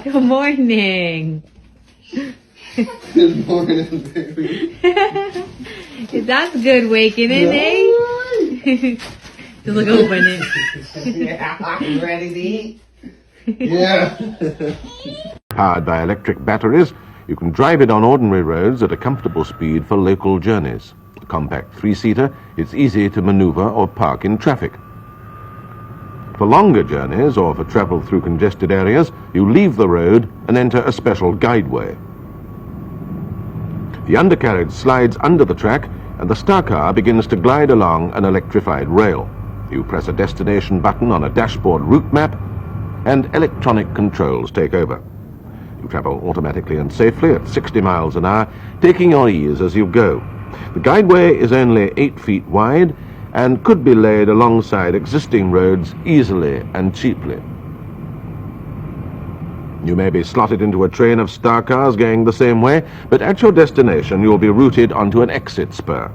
Good morning. Good morning, baby. That's good waking in, eh? Just look open it. Yeah, I'm ready to eat. Yeah. Powered by electric batteries, you can drive it on ordinary roads at a comfortable speed for local journeys. A compact three-seater, it's easy to maneuver or park in traffic. For longer journeys or for travel through congested areas, you leave the road and enter a special guideway. The undercarriage slides under the track and the star car begins to glide along an electrified rail. You press a destination button on a dashboard route map and electronic controls take over. You travel automatically and safely at 60 miles an hour, taking your ease as you go. The guideway is only 8 feet wide and could be laid alongside existing roads easily and cheaply. You may be slotted into a train of star cars going the same way, but at your destination you'll be routed onto an exit spur.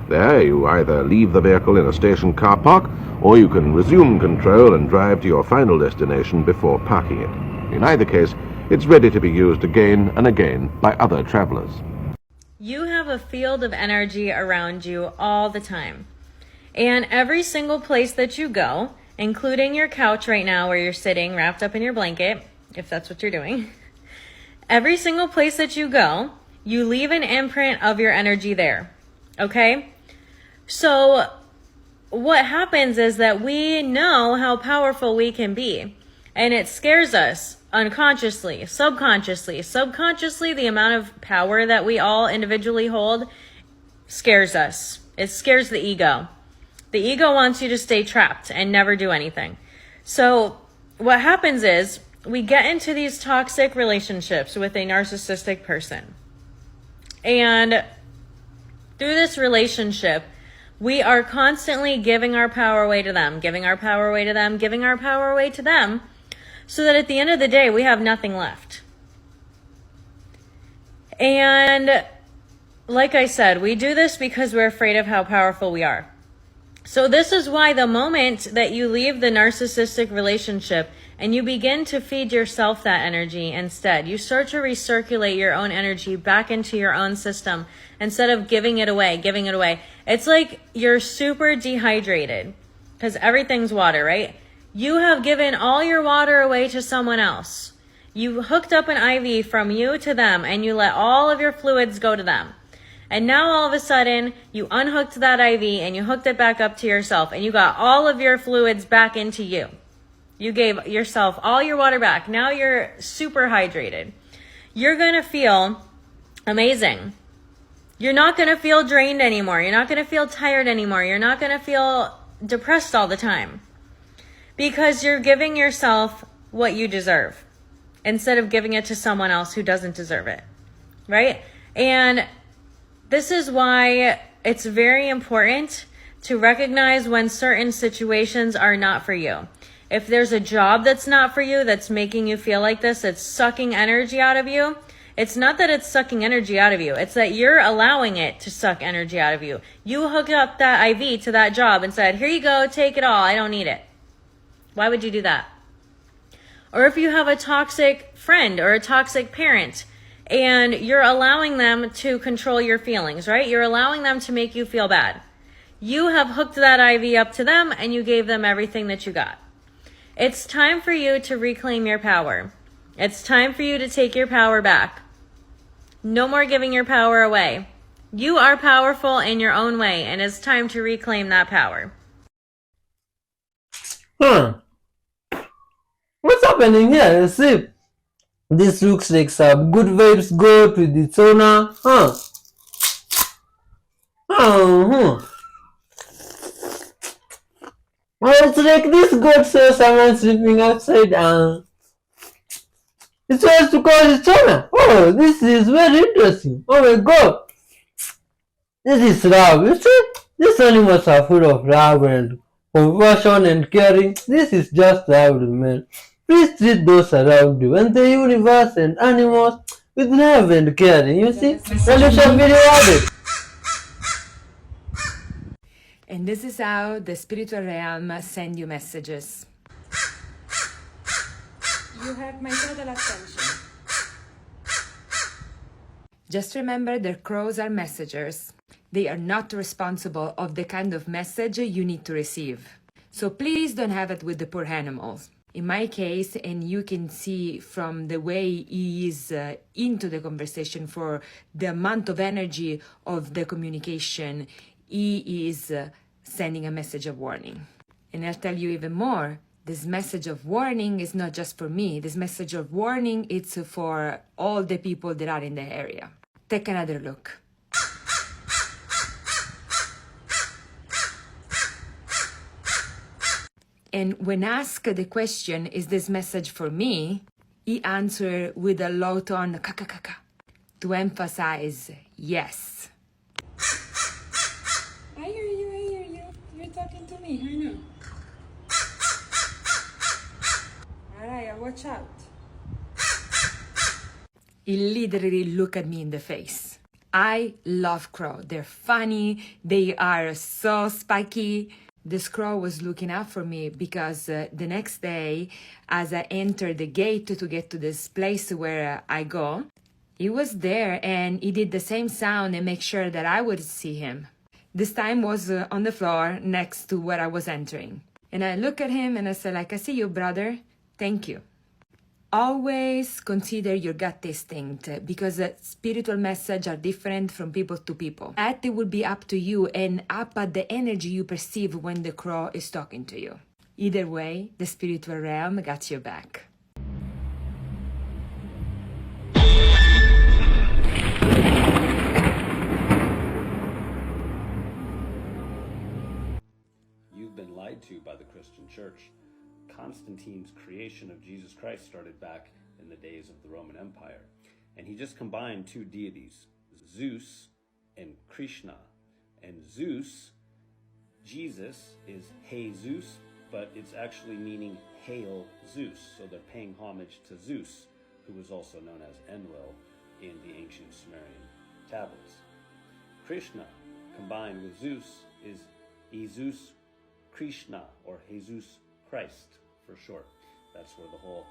There you either leave the vehicle in a station car park, or you can resume control and drive to your final destination before parking it. In either case, it's ready to be used again and again by other travelers. You have a field of energy around you all the time. And every single place that you go, including your couch right now where you're sitting wrapped up in your blanket, if that's what you're doing, every single place that you go, you leave an imprint of your energy there. Okay? So what happens is that we know how powerful we can be, and it scares us unconsciously, subconsciously. Subconsciously, the amount of power that we all individually hold scares us. It scares the ego. The ego wants you to stay trapped and never do anything. So what happens is we get into these toxic relationships with a narcissistic person. And through this relationship, we are constantly giving our power away to them, giving our power away to them, giving our power away to them, so that at the end of the day, we have nothing left. And like I said, we do this because we're afraid of how powerful we are. So this is why the moment that you leave the narcissistic relationship and you begin to feed yourself that energy instead, you start to recirculate your own energy back into your own system instead of giving it away. It's like you're super dehydrated because everything's water, right? You have given all your water away to someone else. You hooked up an IV from you to them and you let all of your fluids go to them. And now all of a sudden, you unhooked that IV and you hooked it back up to yourself and you got all of your fluids back into you. You gave yourself all your water back. Now you're super hydrated. You're going to feel amazing. You're not going to feel drained anymore. You're not going to feel tired anymore. You're not going to feel depressed all the time. Because you're giving yourself what you deserve instead of giving it to someone else who doesn't deserve it. Right? And this is why it's very important to recognize when certain situations are not for you. If there's a job that's not for you, that's making you feel like this, it's sucking energy out of you, it's not that it's sucking energy out of you. It's that you're allowing it to suck energy out of you. You hooked up that IV to that job and said, here you go, take it all. I don't need it. Why would you do that? Or if you have a toxic friend or a toxic parent, and you're allowing them to control your feelings, right? You're allowing them to make you feel bad. You have hooked that IV up to them and you gave them everything that you got. It's time for you to reclaim your power. It's time for you to take your power back. No more giving your power away. You are powerful in your own way, and it's time to reclaim that power. What's happening here? See? This looks like some good vibes go to the sauna. Oh, it's like this goat saw someone sleeping outside and it tries to call it sauna. Oh, this is very interesting. Oh my god. This is love. You see? These animals are full of love and compassion and caring. This is just love, man. Please treat those around you and the universe and animals with love and caring, you see? And you shall be rewarded. And this is how the spiritual realm send you messages. You have my total attention. Just remember that crows are messengers. They are not responsible of the kind of message you need to receive. So please don't have it with the poor animals. In my case, and you can see from the way he is into the conversation, for the amount of energy of the communication, he is sending a message of warning. And I'll tell you even more. This message of warning is not just for me. This message of warning, it's for all the people that are in the area. Take another look. And when asked the question, is this message for me? He answered with a low tone, ka, to emphasize yes. I hear you. You're talking to me, I know. Alright, watch out. He literally looked at me in the face. I love crow. They're funny. They are so spiky. This crow was looking out for me because the next day, as I entered the gate to get to this place where I go, he was there and he did the same sound and make sure that I would see him. This time was on the floor next to where I was entering. And I look at him and I said, like, I see you, brother. Thank you. Always consider your gut instinct because spiritual messages are different from people to people. That it will be up to you and up at the energy you perceive when the crow is talking to you. Either way, the spiritual realm got your back. You've been lied to by the Christian Church. Constantine's creation of Jesus Christ started back in the days of the Roman Empire. And he just combined two deities, Zeus and Krishna. And Zeus, Jesus, is Jesus, but it's actually meaning Hail Zeus. So they're paying homage to Zeus, who was also known as Enlil in the ancient Sumerian tablets. Krishna, combined with Zeus, is Jesus Krishna, or Jesus Christ for short. That's where the whole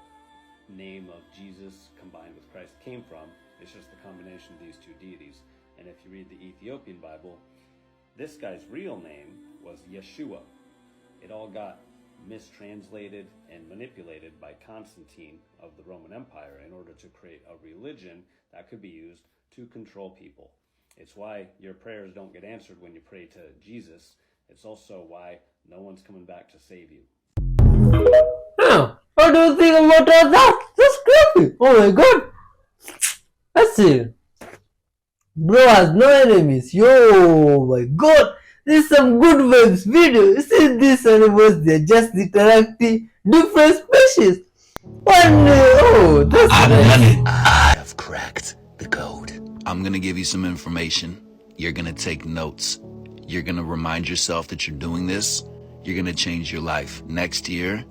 name of Jesus combined with Christ came from. It's just the combination of these two deities. And if you read the Ethiopian Bible, this guy's real name was Yeshua. It all got mistranslated and manipulated by Constantine of the Roman Empire in order to create a religion that could be used to control people. It's why your prayers don't get answered when you pray to Jesus. It's also why no one's coming back to save you. Huh, what do you think about that? That's creepy. Oh my god. That's it. Bro has no enemies. Yo, my god. This is some good vibes video. See these animals, they're just interacting different species. Oh, that's nice. I have cracked the code. I'm gonna give you some information. You're gonna take notes. You're gonna remind yourself that you're doing this. You're gonna change your life. Next year,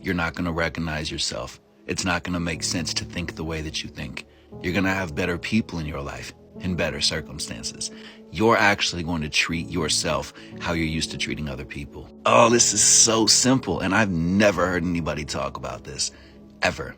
you're not gonna recognize yourself. It's not gonna make sense to think the way that you think. You're gonna have better people in your life, in better circumstances. You're actually going to treat yourself how you're used to treating other people. Oh, this is so simple, and I've never heard anybody talk about this, ever.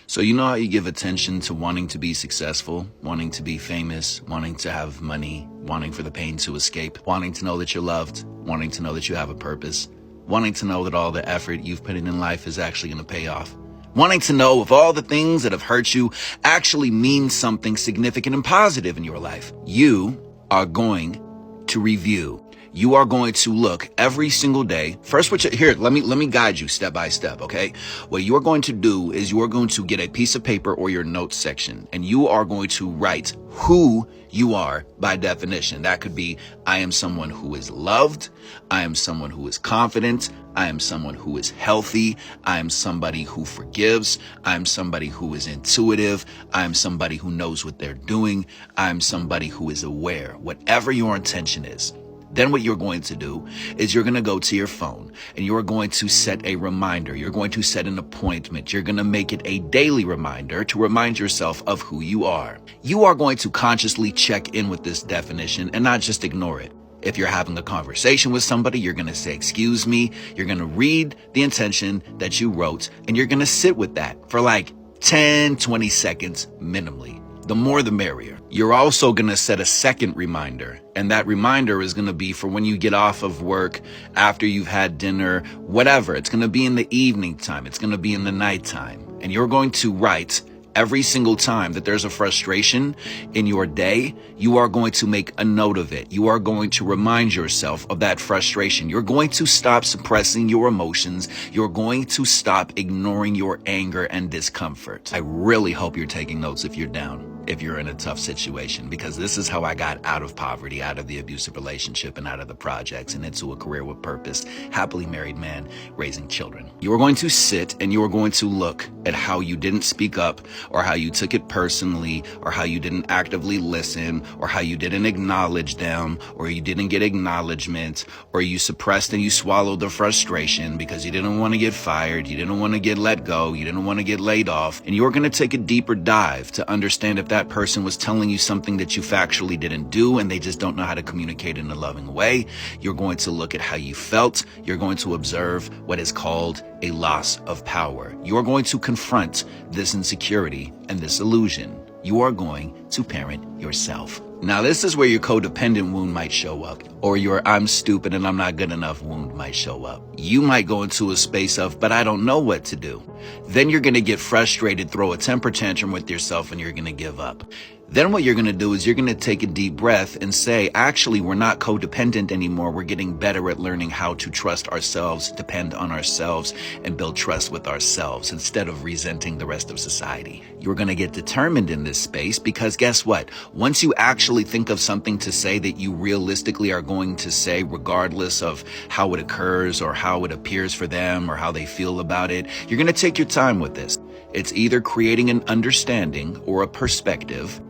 So you know how you give attention to wanting to be successful, wanting to be famous, wanting to have money, wanting for the pain to escape, wanting to know that you're loved, wanting to know that you have a purpose, wanting to know that all the effort you've put in life is actually going to pay off, wanting to know if all the things that have hurt you actually mean something significant and positive in your life. You are going to review. You are going to look every single day. First, let me guide you step by step, okay? What you are going to do is you are going to get a piece of paper or your notes section, and you are going to write who you are by definition. That could be, I am someone who is loved. I am someone who is confident. I am someone who is healthy. I am somebody who forgives. I am somebody who is intuitive. I am somebody who knows what they're doing. I am somebody who is aware. Whatever your intention is. Then what you're going to do is you're going to go to your phone and you're going to set a reminder. You're going to set an appointment. You're going to make it a daily reminder to remind yourself of who you are. You are going to consciously check in with this definition and not just ignore it. If you're having a conversation with somebody, you're going to say, excuse me. You're going to read the intention that you wrote, and you're going to sit with that for like 10, 20 seconds minimally. The more the merrier. You're also going to set a second reminder, and that reminder is going to be for when you get off of work, after you've had dinner, whatever. It's going to be in the evening time. It's going to be in the nighttime. And you're going to write every single time that there's a frustration in your day, you are going to make a note of it. You are going to remind yourself of that frustration. You're going to stop suppressing your emotions. You're going to stop ignoring your anger and discomfort. I really hope you're taking notes if you're down, if you're in a tough situation, because this is how I got out of poverty, out of the abusive relationship, and out of the projects, and into a career with purpose, happily married man, raising children. You are going to sit and you are going to look at how you didn't speak up, or how you took it personally, or how you didn't actively listen, or how you didn't acknowledge them, or you didn't get acknowledgement, or you suppressed and you swallowed the frustration because you didn't want to get fired, you didn't want to get let go, you didn't want to get laid off. And you're going to take a deeper dive to understand if that person was telling you something that you factually didn't do and they just don't know how to communicate in a loving way. You're going to look at how you felt. You're going to observe what is called a loss of power. You're going to confront this insecurity and this illusion. You are going to parent yourself. Now, this is where your codependent wound might show up, or your I'm stupid and I'm not good enough wound might show up. You might go into a space of, but I don't know what to do. Then you're going to get frustrated, throw a temper tantrum with yourself, and you're going to give up. Then what you're going to do is you're going to take a deep breath and say, actually, we're not codependent anymore. We're getting better at learning how to trust ourselves, depend on ourselves, and build trust with ourselves instead of resenting the rest of society. You're going to get determined in this space because guess what? Once you actually think of something to say that you realistically are going to say, regardless of how it occurs or how it appears for them or how they feel about it, you're going to take your time with this. It's either creating an understanding or a perspective,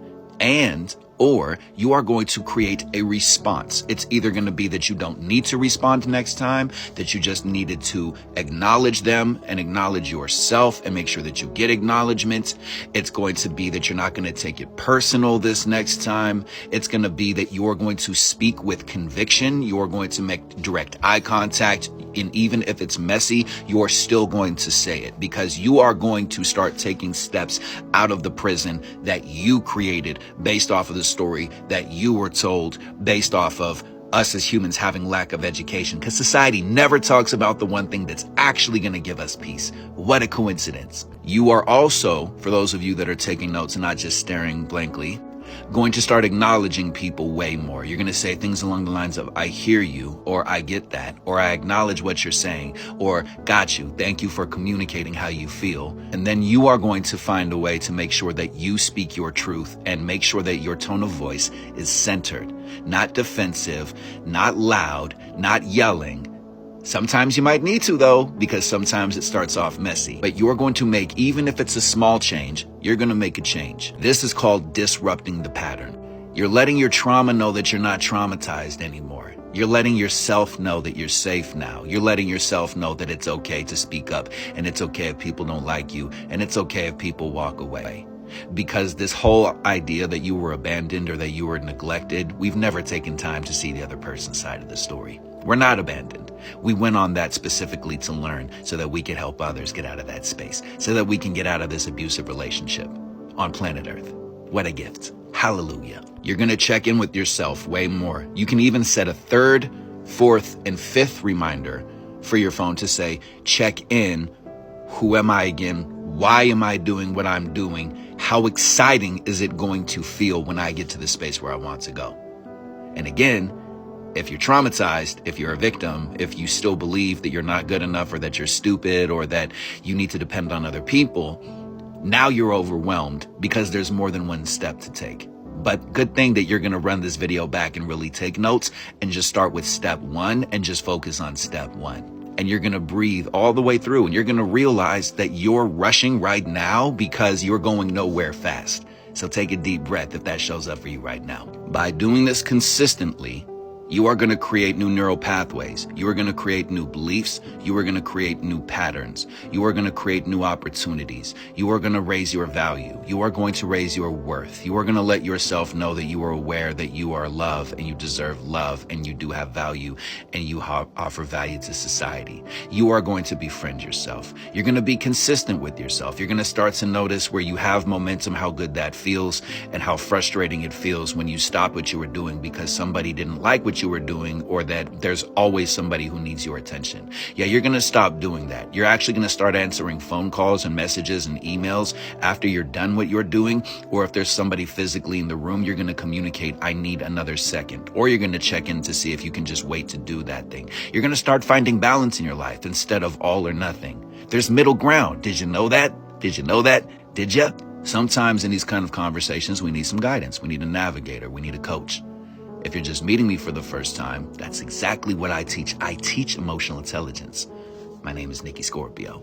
or you are going to create a response. It's either going to be that you don't need to respond next time, that you just needed to acknowledge them and acknowledge yourself and make sure that you get acknowledgement. It's going to be that you're not going to take it personal this next time. It's going to be that you're going to speak with conviction. You're going to make direct eye contact. And even if it's messy, you're still going to say it because you are going to start taking steps out of the prison that you created based off of the story that you were told, based off of us as humans having lack of education, because society never talks about the one thing that's actually going to give us peace. What a coincidence. You are also, for those of you that are taking notes and not just staring blankly, going to start acknowledging people way more. You're going to say things along the lines of, I hear you, or I get that, or I acknowledge what you're saying, or got you. Thank you for communicating how you feel. And then you are going to find a way to make sure that you speak your truth and make sure that your tone of voice is centered, not defensive, not loud, not yelling. Sometimes you might need to, though, because sometimes it starts off messy. But you're going to make, even if it's a small change, you're going to make a change. This is called disrupting the pattern. You're letting your trauma know that you're not traumatized anymore. You're letting yourself know that you're safe now. You're letting yourself know that it's okay to speak up, and it's okay if people don't like you, and it's okay if people walk away. Because this whole idea that you were abandoned or that you were neglected, we've never taken time to see the other person's side of the story. We're not abandoned. We went on that specifically to learn so that we could help others get out of that space, so that we can get out of this abusive relationship on planet Earth. What a gift. Hallelujah. You're going to check in with yourself way more. You can even set a 3rd, 4th, and 5th reminder for your phone to say, check in. Who am I again? Why am I doing what I'm doing? How exciting is it going to feel when I get to the space where I want to go? And again, if you're traumatized, if you're a victim, if you still believe that you're not good enough or that you're stupid or that you need to depend on other people, now you're overwhelmed because there's more than one step to take. But good thing that you're going to run this video back and really take notes and just start with step 1 and just focus on step 1. And you're going to breathe all the way through and you're going to realize that you're rushing right now because you're going nowhere fast. So take a deep breath if that shows up for you right now. By doing this consistently, You are going to create new neural pathways. You are going to create new beliefs. You are going to create new patterns. You are going to create new opportunities. You are going to raise your value. You are going to raise your worth. You are going to let yourself know that you are aware that you are loved and you deserve love and you do have value and you offer value to society. You are going to befriend yourself. You're going to be consistent with yourself. You're going to start to notice where you have momentum, how good that feels, and how frustrating it feels when you stop what you were doing because somebody didn't like what you were doing, or that there's always somebody who needs your attention. Yeah, you're going to stop doing that. You're actually going to start answering phone calls and messages and emails after you're done what you're doing, or if there's somebody physically in the room, you're going to communicate, I need another second, or you're going to check in to see if you can just wait to do that thing. You're going to start finding balance in your life instead of all or nothing. There's middle ground. Did you know that? Did you know that? Did you? Sometimes in these kind of conversations, we need some guidance. We need a navigator. We need a coach. If you're just meeting me for the first time, that's exactly what I teach. I teach emotional intelligence. My name is Nikki Scorpio.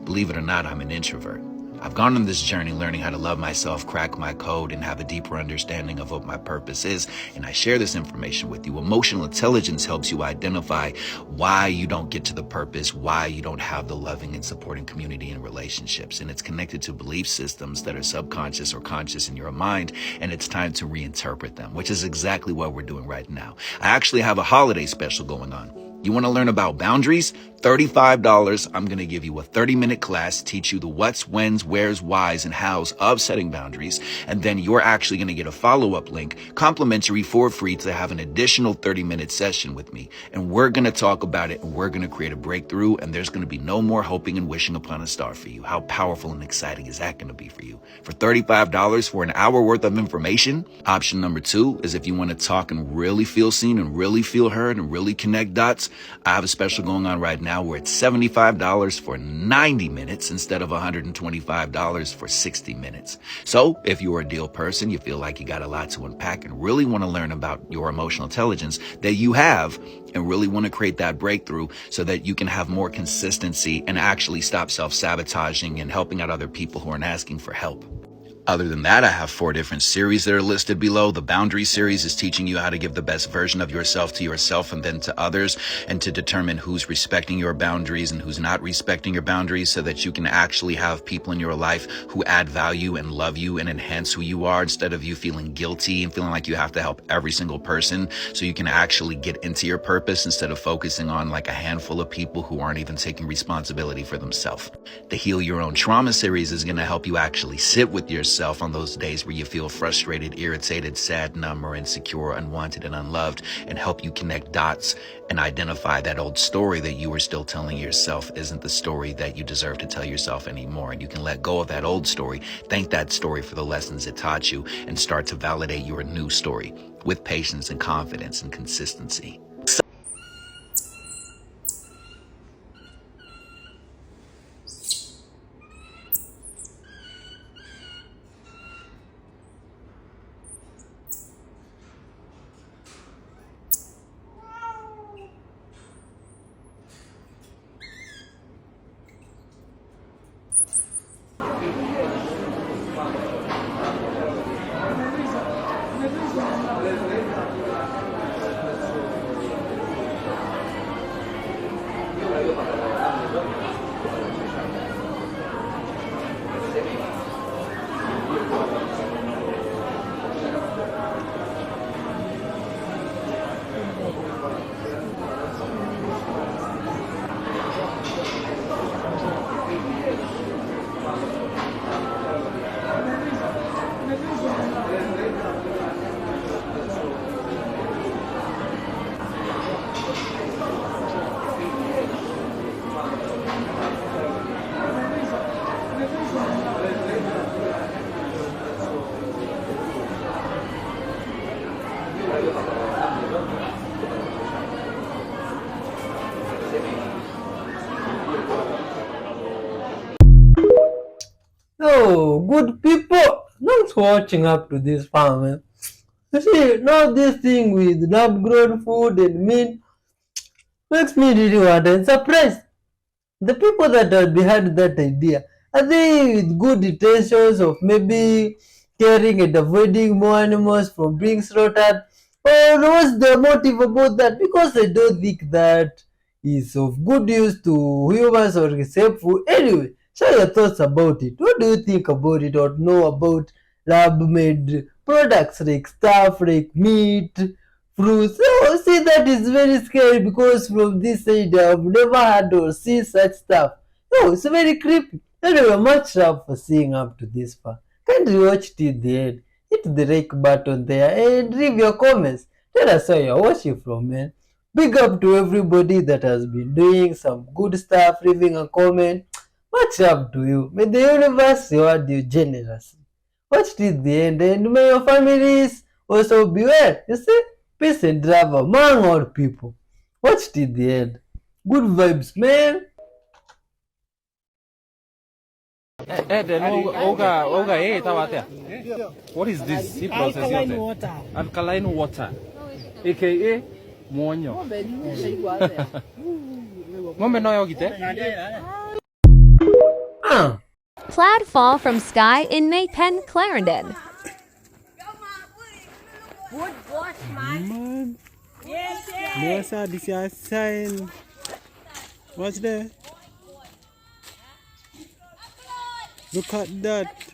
Believe it or not, I'm an introvert. I've gone on this journey learning how to love myself, crack my code, and have a deeper understanding of what my purpose is, and I share this information with you. Emotional intelligence helps you identify why you don't get to the purpose, why you don't have the loving and supporting community and relationships, and it's connected to belief systems that are subconscious or conscious in your mind, and it's time to reinterpret them, which is exactly what we're doing right now. I actually have a holiday special going on. You want to learn about boundaries? $35. I'm going to give you a 30-minute class, teach you the what's, when's, where's, why's, and how's of setting boundaries. And then you're actually going to get a follow-up link, complimentary for free, to have an additional 30-minute session with me. And we're going to talk about it, and we're going to create a breakthrough, and there's going to be no more hoping and wishing upon a star for you. How powerful and exciting is that going to be for you? For $35 for an hour worth of information. Option number 2 is if you want to talk and really feel seen and really feel heard and really connect dots. I have a special going on right now where it's $75 for 90 minutes instead of $125 for 60 minutes. So if you're a deal person, you feel like you got a lot to unpack and really want to learn about your emotional intelligence that you have and really want to create that breakthrough so that you can have more consistency and actually stop self-sabotaging and helping out other people who aren't asking for help. Other than that, I have 4 different series that are listed below. The Boundary series is teaching you how to give the best version of yourself to yourself and then to others, and to determine who's respecting your boundaries and who's not respecting your boundaries so that you can actually have people in your life who add value and love you and enhance who you are instead of you feeling guilty and feeling like you have to help every single person, so you can actually get into your purpose instead of focusing on like a handful of people who aren't even taking responsibility for themselves. The Heal Your Own Trauma series is going to help you actually sit with yourself on those days where you feel frustrated, irritated, sad, numb, or insecure, unwanted, and unloved, and help you connect dots and identify that old story that you were still telling yourself isn't the story that you deserve to tell yourself anymore. And you can let go of that old story, thank that story for the lessons it taught you, and start to validate your new story with patience and confidence and consistency. Oh, good people, thanks for watching up to this far, man. You see, now this thing with lab-grown food and meat makes me really wonder and surprised. The people that are behind that idea, are they with good intentions of maybe caring and avoiding more animals from being slaughtered? Or what's the motive about that? Because I don't think that is of good use to humans or is helpful. Anyway, share your thoughts about it. What do you think about it or know about lab-made products like stuff like meat, fruits? Oh, see, that is very scary because from this side I've never had or seen such stuff. Oh, it's very creepy. Anyway, much love for seeing up to this far. Kindly watch till the end. Hit the like button there and leave your comments. Tell us where you're watching from, man. Big up to everybody that has been doing some good stuff, leaving a comment. Much love to you. May the universe reward you generously. Watch till the end and may your families also be well. You see? Peace and love among all people. Watch till the end. Good vibes, man. What is this? Alkaline water. Alkaline water. AKA Monyo. Cloud fall from sky in Maypen, Clarendon. Man. Yes, this is a sign. What's there? Look at that.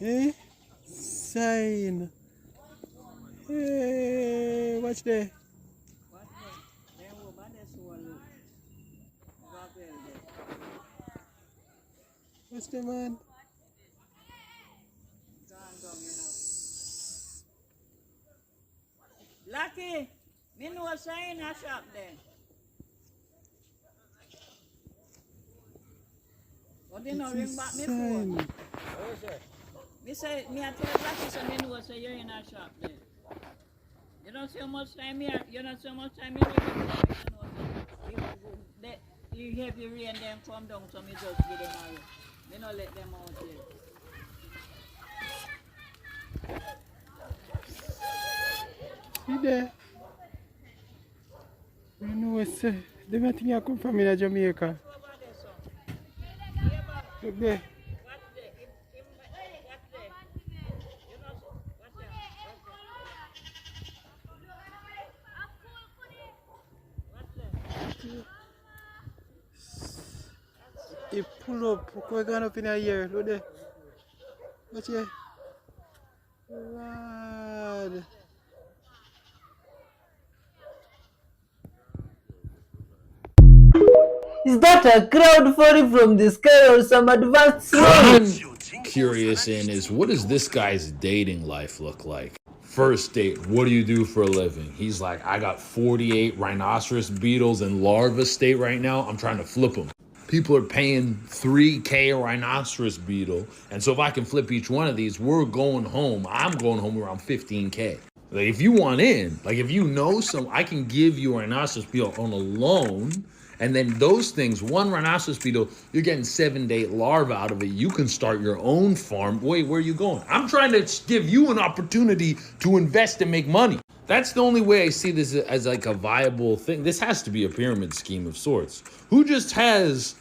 Eh? Sign. Hey, what's there? What's the man? Lucky, me know a sign a shop there. But they no ring back me phone. Me say, me I tell Lucky so me know say you're in a shop there. You don't see how much time here, you don't see how much time you know, you have your rain them come down so me just give them out. Me no let them out here. See there? You know what's they might think I come from in Jamaica. Look there. It pull up, we're going up in a year, look there. Watch here. Rad. Is that a crowd falling from the sky or some advanced I'm curious in is what does this guy's dating life look like? First date, what do you do for a living? He's like, I got 48 rhinoceros beetles in larva state right now. I'm trying to flip them. People are paying $3K a rhinoceros beetle. And so if I can flip each one of these, we're going home. I'm going home around 15K. Like if you want in, like if you know some, I can give you a rhinoceros beetle on a loan. And then those things, one rhinoceros beetle, you're getting 7 to 8 larvae out of it. You can start your own farm. Wait, where are you going? I'm trying to give you an opportunity to invest and make money. That's the only way I see this as like a viable thing. This has to be a pyramid scheme of sorts. Who just has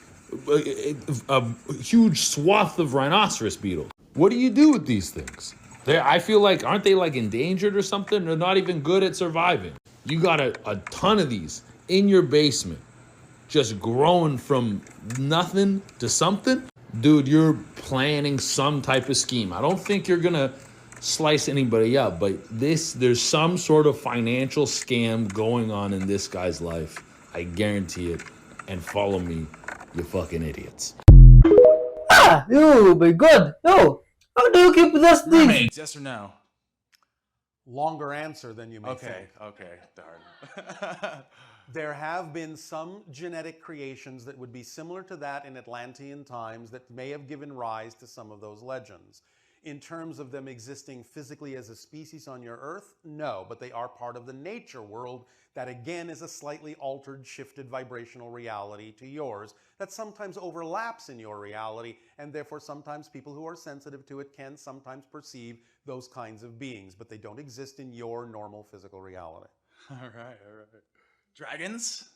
a huge swath of rhinoceros beetles? What do you do with these things? I feel like, aren't they like endangered or something? They're not even good at surviving. You got a ton of these in your basement, just growing from nothing to something. Dude, you're planning some type of scheme. I don't think you're gonna slice anybody up, but there's some sort of financial scam going on in this guy's life. I guarantee it. And follow me, you fucking idiots. Ah, oh my god, no. How do you keep those things? Yes or no? Longer answer than you may think. Okay, darn. There have been some genetic creations that would be similar to that in Atlantean times that may have given rise to some of those legends. In terms of them existing physically as a species on your Earth, no, but they are part of the nature world that again is a slightly altered, shifted vibrational reality to yours that sometimes overlaps in your reality, and therefore sometimes people who are sensitive to it can sometimes perceive those kinds of beings, but they don't exist in your normal physical reality. All right. Dragons?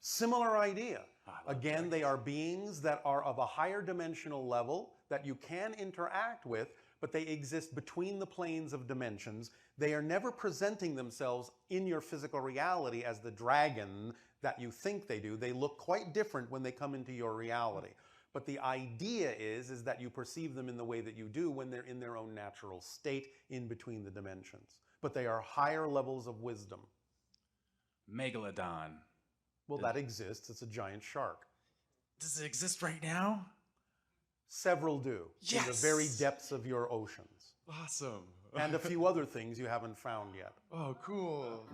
Similar idea. Again, they are beings that are of a higher dimensional level that you can interact with, but they exist between the planes of dimensions. They are never presenting themselves in your physical reality as the dragon that you think they do. They look quite different when they come into your reality. But the idea is that you perceive them in the way that you do when they're in their own natural state in between the dimensions. But they are higher levels of wisdom. Megalodon. Well, that exists. It's a giant shark. Does it exist right now? Several do. Yes! In the very depths of your oceans. Awesome. And a few other things you haven't found yet. Oh, cool.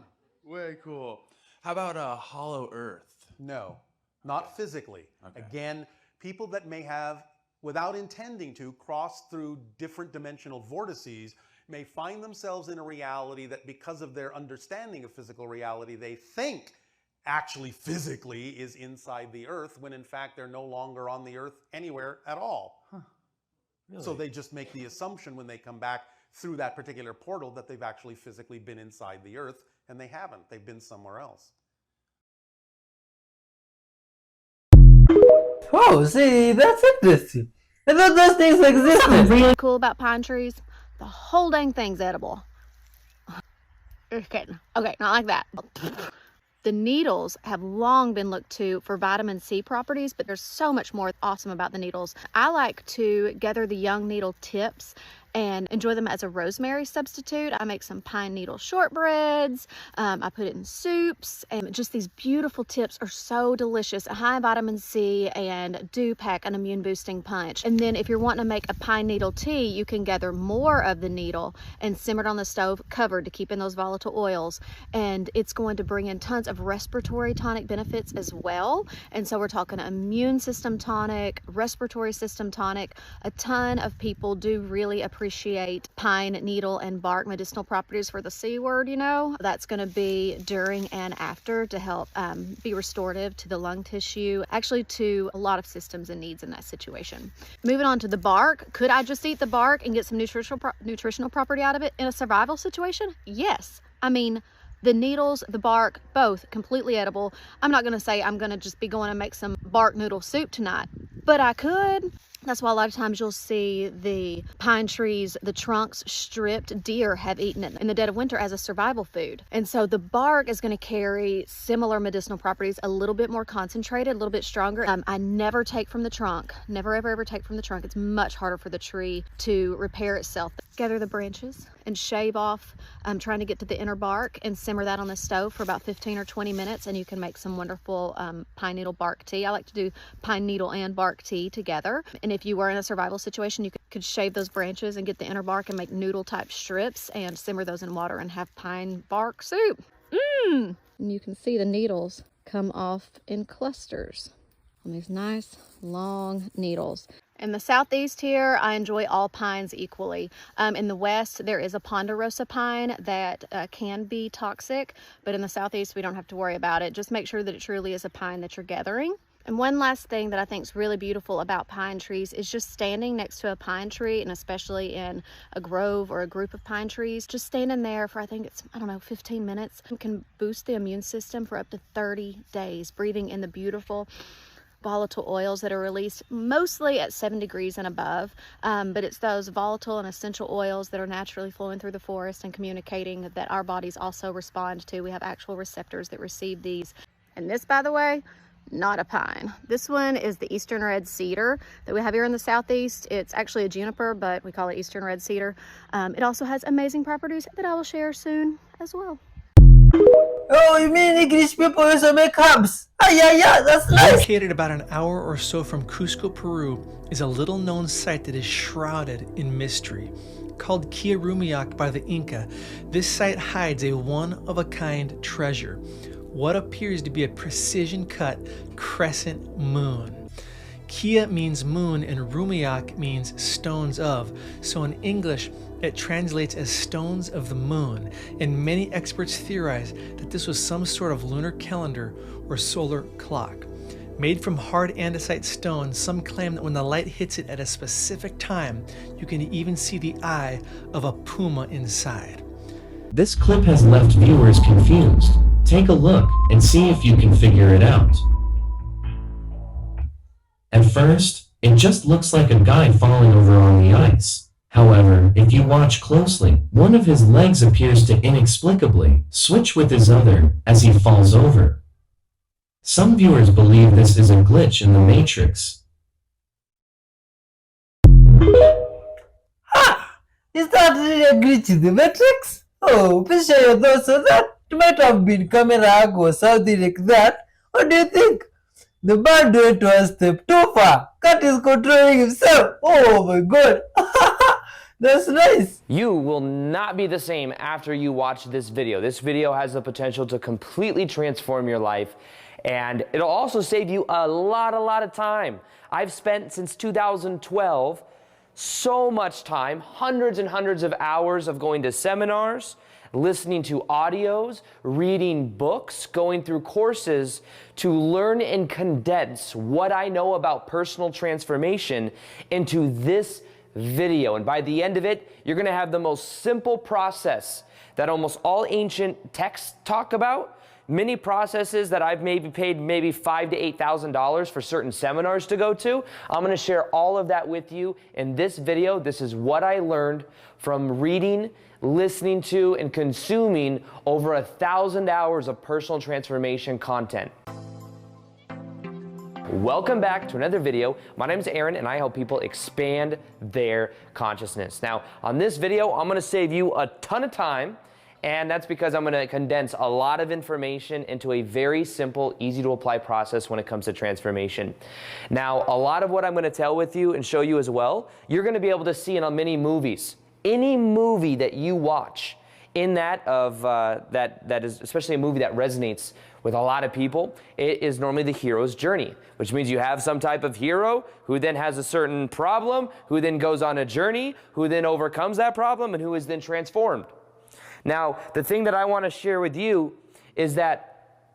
Way cool. How about a hollow earth? No, not physically. Okay. Again, people that may have, without intending to, crossed through different dimensional vortices may find themselves in a reality that, because of their understanding of physical reality, they think actually physically is inside the earth, when in fact they're no longer on the earth anywhere at all. Huh. Really? So they just make the assumption when they come back through that particular portal that they've actually physically been inside the earth, and they haven't. They've been somewhere else. Oh, see, that's interesting. I thought those things existed. Something really cool about pine trees, the whole dang thing's edible. Just kidding. Okay, not like that. The needles have long been looked to for vitamin C properties, but there's so much more awesome about the needles. I like to gather the young needle tips and enjoy them as a rosemary substitute. I make some pine needle shortbreads. I put it in soups, and just these beautiful tips are so delicious. High in vitamin C and do pack an immune boosting punch. And then if you're wanting to make a pine needle tea, you can gather more of the needle and simmer it on the stove covered to keep in those volatile oils. And it's going to bring in tons of respiratory tonic benefits as well. And so we're talking immune system tonic, respiratory system tonic. A ton of people do really appreciate pine needle and bark medicinal properties for the C word, you know. That's going to be during and after to help be restorative to the lung tissue, actually to a lot of systems and needs in that situation. Moving on to the bark, could I just eat the bark and get some nutritional property out of it in a survival situation? Yes. I mean, the needles, the bark, both completely edible. I'm not going to say I'm going to just be going to make some bark noodle soup tonight, but I could. That's why a lot of times you'll see the pine trees, the trunks stripped. Deer have eaten it in the dead of winter as a survival food. And so the bark is going to carry similar medicinal properties, a little bit more concentrated, a little bit stronger. I never take from the trunk. Never, ever, ever take from the trunk. It's much harder for the tree to repair itself. Gather the branches and shave off, trying to get to the inner bark, and simmer that on the stove for about 15 or 20 minutes, and you can make some wonderful pine needle bark tea. I like to do pine needle and bark tea together. And if you were in a survival situation, you could shave those branches and get the inner bark and make noodle type strips and simmer those in water and have pine bark soup. And you can see the needles come off in clusters on these nice long needles. In the southeast here, I enjoy all pines equally. In the west, there is a ponderosa pine that can be toxic, but in the southeast, we don't have to worry about it. Just make sure that it truly is a pine that you're gathering. And one last thing that I think is really beautiful about pine trees is just standing next to a pine tree, and especially in a grove or a group of pine trees, just standing there for, I think it's, 15 minutes, can boost the immune system for up to 30 days, breathing in the beautiful volatile oils that are released mostly at 7 degrees and above, but it's those volatile and essential oils that are naturally flowing through the forest and communicating that our bodies also respond to. We have actual receptors that receive these. And this, by the way, not a pine. This one is the eastern red cedar that we have here in the southeast. It's actually a juniper, but we call it eastern red cedar. It also has amazing properties that I will share soon as well. Oh, you mean English people also make herbs? Oh, yeah, that's nice. Located about an hour or so from Cusco, Peru, is a little-known site that is shrouded in mystery. Called Quirumiac by the Inca, this site hides a one-of-a-kind treasure, what appears to be a precision-cut crescent moon. Kia means moon and Rumiak means stones of, so in English it translates as stones of the moon, and many experts theorize that this was some sort of lunar calendar or solar clock. Made from hard andesite stone, some claim that when the light hits it at a specific time, you can even see the eye of a puma inside. This clip has left viewers confused. Take a look and see if you can figure it out. At first, it just looks like a guy falling over on the ice. However, if you watch closely, one of his legs appears to inexplicably switch with his other as he falls over. Some viewers believe this is a glitch in the Matrix. Is that really a glitch in the Matrix? Oh, please share your thoughts on that. It might have been camera angle or something like that. What do you think? The man went one step too far. Cat is controlling himself. Oh my god. That's nice. You will not be the same after you watch this video. This video has the potential to completely transform your life, and it'll also save you a lot of time. I've spent since 2012 so much time, hundreds and hundreds of hours of going to seminars, listening to audios, reading books, going through courses to learn and condense what I know about personal transformation into this video. And by the end of it, you're going to have the most simple process that almost all ancient texts talk about. Many processes that I've maybe paid $5,000 to $8,000 for certain seminars to go to. I'm going to share all of that with you in this video. This is what I learned from reading, listening to, and consuming over 1,000 hours of personal transformation content. Welcome back to another video. My name is Aaron, and I help people expand their consciousness. Now, on this video, I'm going to save you a ton of time, and that's because I'm going to condense a lot of information into a very simple, easy to apply process when it comes to transformation. Now, a lot of what I'm going to tell with you and show you as well, you're going to be able to see in many movies. Any movie that you watch in that is especially a movie that resonates with a lot of people, it is normally the hero's journey, which means you have some type of hero who then has a certain problem, who then goes on a journey, who then overcomes that problem, and who is then transformed. Now, the thing that I want to share with you is that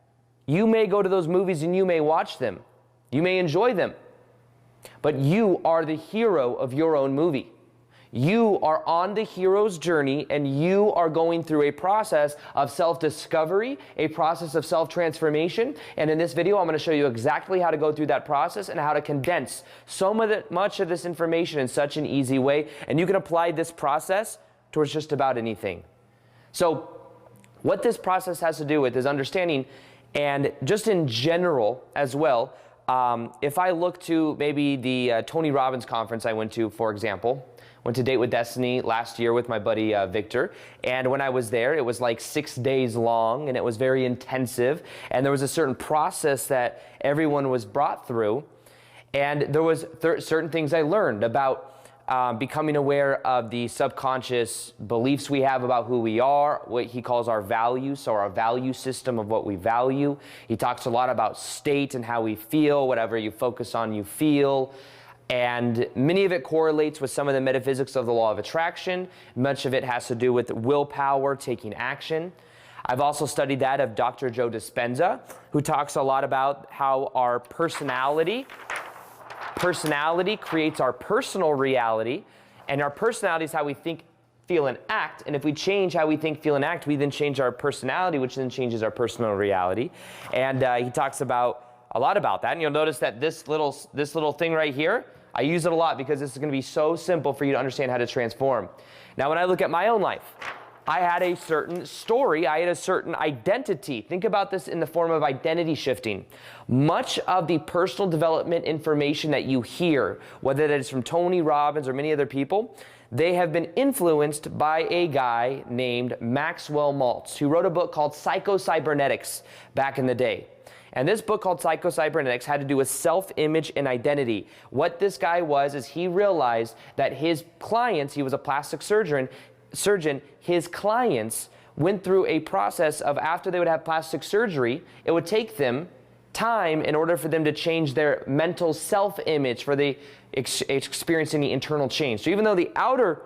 you may go to those movies and you may watch them. You may enjoy them. But you are the hero of your own movie. You are on the hero's journey, and you are going through a process of self-discovery, a process of self-transformation. And in this video, I'm going to show you exactly how to go through that process and how to condense much of this information in such an easy way. And you can apply this process towards just about anything. So what this process has to do with is understanding, and just in general as well, if I look to maybe the Tony Robbins conference I went to, for example, went to Date with Destiny last year with my buddy Victor, and when I was there, it was like 6 days long, and it was very intensive, and there was a certain process that everyone was brought through, and there was certain things I learned about becoming aware of the subconscious beliefs we have about who we are, what he calls our values, so our value system of what we value. He talks a lot about state and how we feel. Whatever you focus on, you feel. And many of it correlates with some of the metaphysics of the law of attraction. Much of it has to do with willpower, taking action. I've also studied that of Dr. Joe Dispenza, who talks a lot about how our personality creates our personal reality, and our personality is how we think, feel, and act. And if we change how we think, feel, and act, we then change our personality, which then changes our personal reality. And he talks about a lot about that. And you'll notice that this little thing right here, I use it a lot because this is going to be so simple for you to understand how to transform. Now, when I look at my own life, I had a certain story, I had a certain identity. Think about this in the form of identity shifting. Much of the personal development information that you hear, whether that is from Tony Robbins or many other people, they have been influenced by a guy named Maxwell Maltz, who wrote a book called Psycho-Cybernetics back in the day. And this book called Psycho-Cybernetics had to do with self-image and identity. What this guy was is he realized that his clients, he was a plastic surgeon, his clients went through a process of, after they would have plastic surgery, it would take them time in order for them to change their mental self-image for the experiencing the internal change. So even though the outer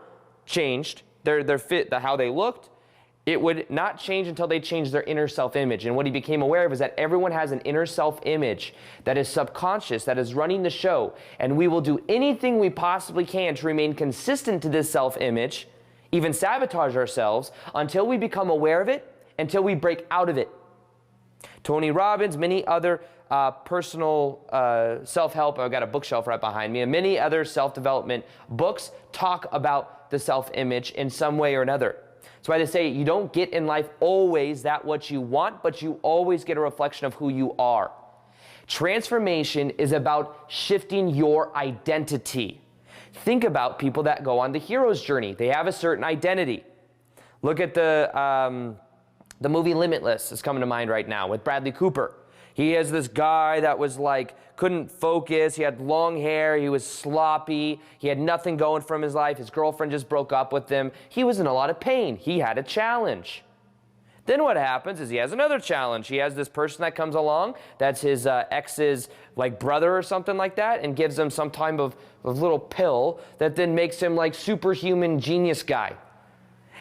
changed, their fit, how they looked, it would not change until they changed their inner self-image. And what he became aware of is that everyone has an inner self-image that is subconscious, that is running the show. And we will do anything we possibly can to remain consistent to this self-image, even sabotage ourselves, until we become aware of it, until we break out of it. Tony Robbins, many other personal self-help, I've got a bookshelf right behind me, and many other self-development books talk about the self-image in some way or another. That's why they say you don't get in life always that what you want, but you always get a reflection of who you are. Transformation is about shifting your identity. Think about people that go on the hero's journey. They have a certain identity. Look at the movie Limitless is coming to mind right now with Bradley Cooper. He is this guy that was like, couldn't focus. He had long hair. He was sloppy. He had nothing going from his life. His girlfriend just broke up with him. He was in a lot of pain. He had a challenge. Then what happens is he has another challenge. He has this person that comes along that's his ex's like brother or something like that, and gives him some type of little pill that then makes him like superhuman genius guy.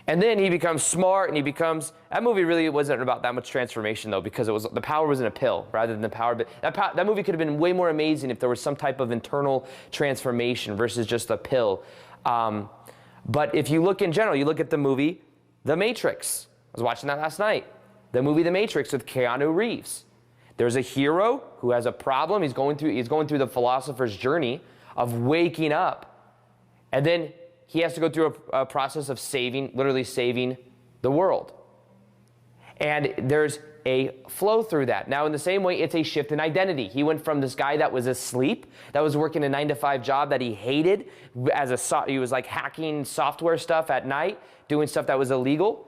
And then he becomes smart, and he becomes, that movie really wasn't about that much transformation though, because it was, the power was in a pill rather than the power, but that movie could have been way more amazing if there was some type of internal transformation versus just a pill. But if you look in general, you look at the movie The Matrix. I was watching that last night. The movie The Matrix with Keanu Reeves. There's a hero who has a problem. He's going through the philosopher's journey of waking up. And then he has to go through a process of literally saving the world. And there's a flow through that. Now, in the same way, it's a shift in identity. He went from this guy that was asleep, that was working a 9-to-5 job that he hated, he was like hacking software stuff at night, doing stuff that was illegal.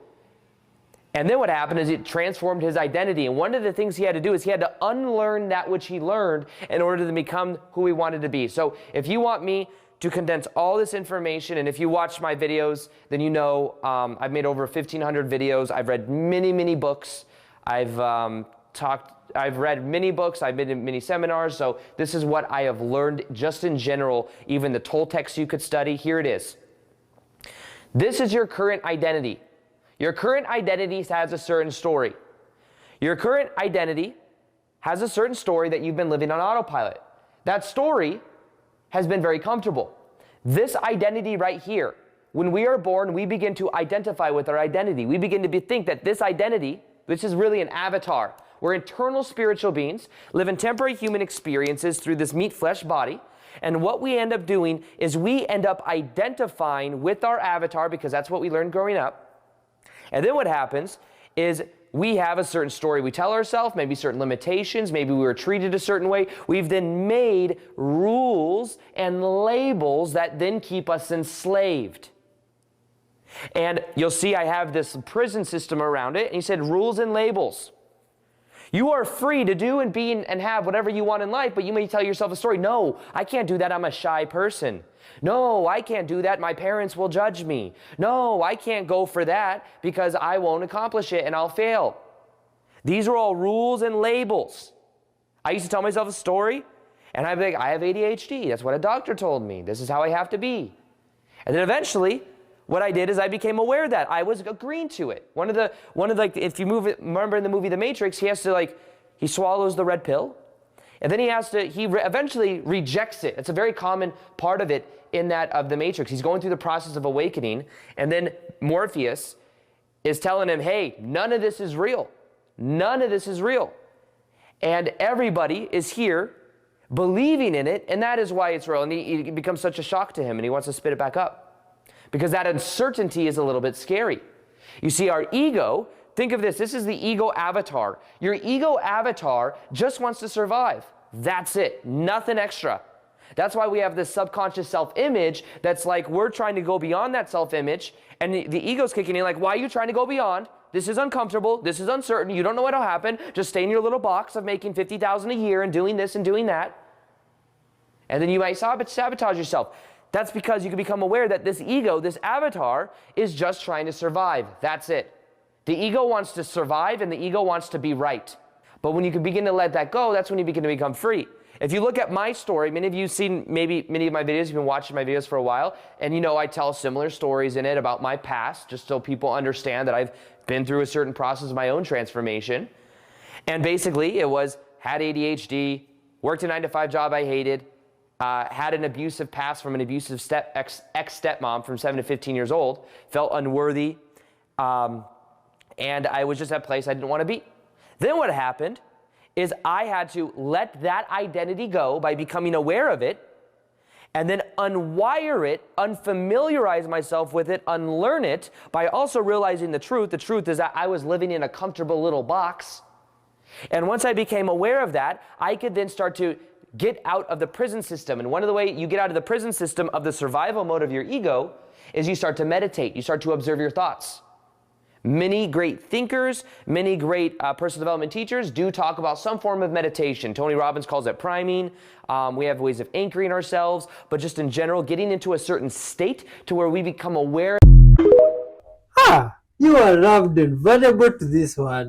And then what happened is it transformed his identity. And one of the things he had to do is he had to unlearn that which he learned in order to become who he wanted to be. So if you want me to condense all this information, and if you watch my videos, then you know I've made over 1,500 videos. I've read many, many books. I've read many books. I've been in many seminars. So this is what I have learned just in general, even the Toltecs you could study. Here it is. This is your current identity. Your current identity has a certain story. Your current identity has a certain story that you've been living on autopilot. That story has been very comfortable. This identity right here, when we are born, we begin to identify with our identity. We begin to think that this identity, which is really an avatar. We're internal spiritual beings, live in temporary human experiences through this meat flesh body. And what we end up doing is we end up identifying with our avatar, because that's what we learned growing up. And then what happens is we have a certain story we tell ourselves, maybe certain limitations, maybe we were treated a certain way. We've then made rules and labels that then keep us enslaved. And you'll see I have this prison system around it, and he said rules and labels. You are free to do and be and have whatever you want in life, but you may tell yourself a story. No, I can't do that. I'm a shy person. No, I can't do that. My parents will judge me. No, I can't go for that because I won't accomplish it and I'll fail. These are all rules and labels. I used to tell myself a story, and I'd be like, I have ADHD. That's what a doctor told me. This is how I have to be. And then eventually, what I did is I became aware that I was agreeing to it. One of the if you remember in the movie The Matrix, he swallows the red pill, and then he eventually rejects it. It's a very common part of it in that of The Matrix. He's going through the process of awakening, and then Morpheus is telling him, hey, none of this is real. None of this is real. And everybody is here believing in it, and that is why it's real. And it becomes such a shock to him, and he wants to spit it back up. Because that uncertainty is a little bit scary. You see, our ego, think of this. This is the ego avatar. Your ego avatar just wants to survive. That's it. Nothing extra. That's why we have this subconscious self-image that's like we're trying to go beyond that self-image, and the ego's kicking in like, why are you trying to go beyond? This is uncomfortable. This is uncertain. You don't know what'll happen. Just stay in your little box of making $50,000 a year and doing this and doing that. And then you might sabotage yourself. That's because you can become aware that this ego, this avatar, is just trying to survive. That's it. The ego wants to survive, and the ego wants to be right. But when you can begin to let that go, that's when you begin to become free. If you look at my story, many of you have seen maybe many of my videos, you've been watching my videos for a while, and you know I tell similar stories in it about my past, just so people understand that I've been through a certain process of my own transformation. And basically, it was, had ADHD, worked a 9-to-5 job I hated, had an abusive past from an abusive ex-stepmom from 7 to 15 years old, felt unworthy, and I was just at a place I didn't want to be. Then what happened is I had to let that identity go by becoming aware of it, and then unwire it, unfamiliarize myself with it, unlearn it by also realizing the truth. The truth is that I was living in a comfortable little box. And once I became aware of that, I could then start to get out of the prison system. And one of the ways you get out of the prison system of the survival mode of your ego is you start to meditate. You start to observe your thoughts. Many great thinkers, many great personal development teachers do talk about some form of meditation. Tony Robbins calls it priming. We have ways of anchoring ourselves, but just in general, getting into a certain state to where we become aware. Ah, you are loved it. What about this one?